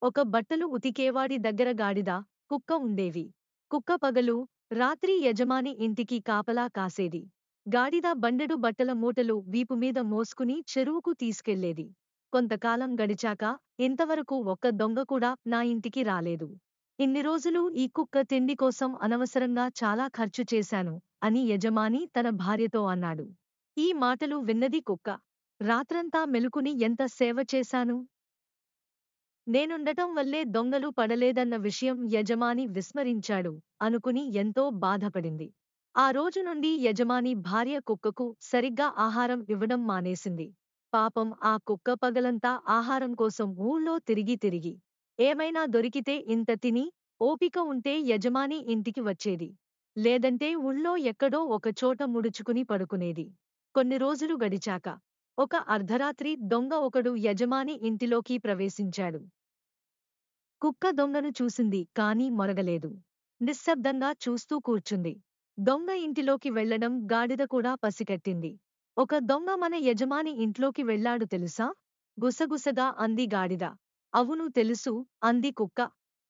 ఒక బట్టలు ఉతికేవాడి దగ్గర గాడిద, కుక్క ఉండేవి. కుక్క పగలు, రాత్రి యజమాని ఇంటికి కాపలా కాసేది. గాడిద బండెడు బట్టల మూటలు వీపుమీద మోసుకుని చెరువుకు తీసుకెళ్లేది. కొంతకాలం గడిచాక ఇంతవరకు ఒక్క దొంగ కూడా నా ఇంటికి రాలేదు. ఇన్ని రోజులు ఈ కుక్క తిండి కోసం అనవసరంగా చాలా ఖర్చు చేశాను అని యజమాని తన భార్యతో అన్నాడు. ఈ మాటలు విన్నది కుక్క. రాత్రంతా మెలుకుని ఎంత సేవ చేశాను. నేనుండటం వల్లే దొంగలు పడలేదన్న విషయం యజమాని విస్మరించాడు అనుకుని ఎంతో బాధపడింది. ఆ రోజు నుండి యజమాని భార్య కుక్కకు సరిగ్గా ఆహారం ఇవ్వడం మానేసింది. పాపం ఆ కుక్క పగలంతా ఆహారం కోసం ఊళ్ళో తిరిగి తిరిగి ఏమైనా దొరికితే ఇంత తిని ఓపిక ఉంటే యజమాని ఇంటికి వచ్చేది. లేదంటే ఊళ్ళో ఎక్కడో ఒకచోట ముడుచుకుని పడుకునేది. కొన్ని రోజులు గడిచాక ఒక అర్ధరాత్రి దొంగ ఒకడు యజమాని ఇంటిలోకి ప్రవేశించాడు. కుక్క దొంగను చూసింది కాని మొరగలేదు. నిశ్శబ్దంగా చూస్తూ కూర్చుంది. దొంగ ఇంటిలోకి వెళ్లడం గాడిద కూడా పసికట్టింది. ఒక దొంగ మన యజమాని ఇంట్లోకి వెళ్ళాడు తెలుసా? గుసగుసగా అంది గాడిద. అవును తెలుసు అంది కుక్క.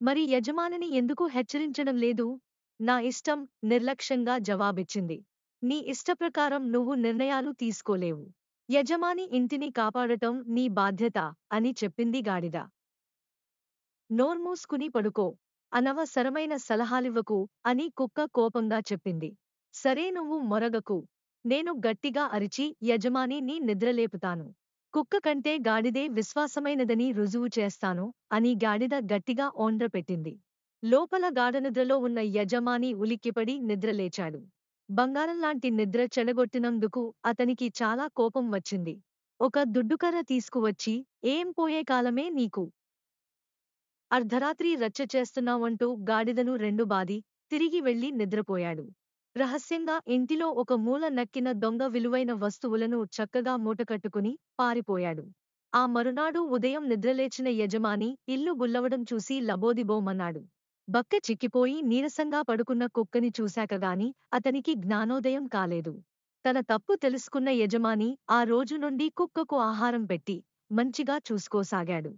మరి యజమానిని ఎందుకు హెచ్చరించడం లేదు? నా ఇష్టం నిర్లక్ష్యంగా జవాబిచ్చింది. నీ ఇష్టప్రకారం నువ్వు నిర్ణయాలు తీసుకోలేవు. యజమాని ఇంటిని కాపాడటం నీ బాధ్యత అని చెప్పింది గాడిద. నోర్మూసుకుని పడుకో. అనవసరమైన సలహాలివ్వకు అని కుక్క కోపంగా చెప్పింది. సరే నువ్వు మొరగకు. నేను గట్టిగా అరిచి యజమానిని నిద్రలేపుతాను. కుక్క కంటే గాడిదే విశ్వాసమైనదని రుజువు చేస్తాను అని గాడిద గట్టిగా ఓండ్రపెట్టింది. లోపల గాఢనిద్రలో ఉన్న యజమాని ఉలిక్కిపడి నిద్రలేచాడు. బంగారంలాంటి నిద్ర చెడగొట్టినందుకు అతనికి చాలా కోపం వచ్చింది. ఒక దుడ్డుకర్ర తీసుకువచ్చి ఏం పోయే కాలమే నీకు? అర్ధరాత్రి రచ్చ చేస్తున్నావంటూ గాడిదను రెండు బాది తిరిగి వెళ్లి నిద్రపోయాడు. రహస్యంగా ఇంటిలో ఒక మూల నక్కిన దొంగ విలువైన వస్తువులను చక్కగా మూటకట్టుకుని పారిపోయాడు. ఆ మరునాడు ఉదయం నిద్రలేచిన యజమాని ఇల్లు గుల్లవడం చూసి లబోదిబోమన్నాడు. బక్క చిక్కిపోయి నీరసంగా పడుకున్న కుక్కని చూశాకగాని అతనికి జ్ఞానోదయం కాలేదు. తన తప్పు తెలుసుకున్న యజమాని ఆ రోజు నుండి కుక్కకు ఆహారం పెట్టి మంచిగా చూసుకోసాగాడు.